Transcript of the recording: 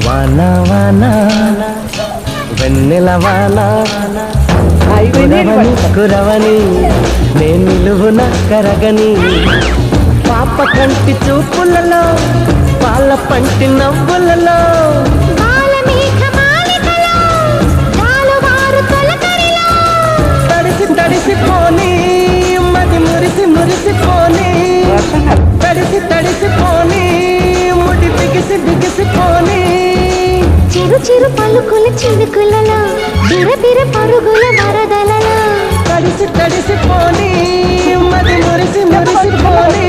వాన వాన వెన్నెల వాన కురవని కురవని నేను నిలువున కరగని పాప కంటి చూపులలో పాల పంటి నవ్వులలో తడిసి తడిసిపోని మది మురిసి మురిసిపోని తడిసి తడిసిపోని ముడి బిగిసి బిగిసిపోని చిరు చిరు పలుకుల చినుకులలో బిర బిర పరుగుల వరదలలో తడిసి తడిసిపోని మది మురిసి మురిసిపోని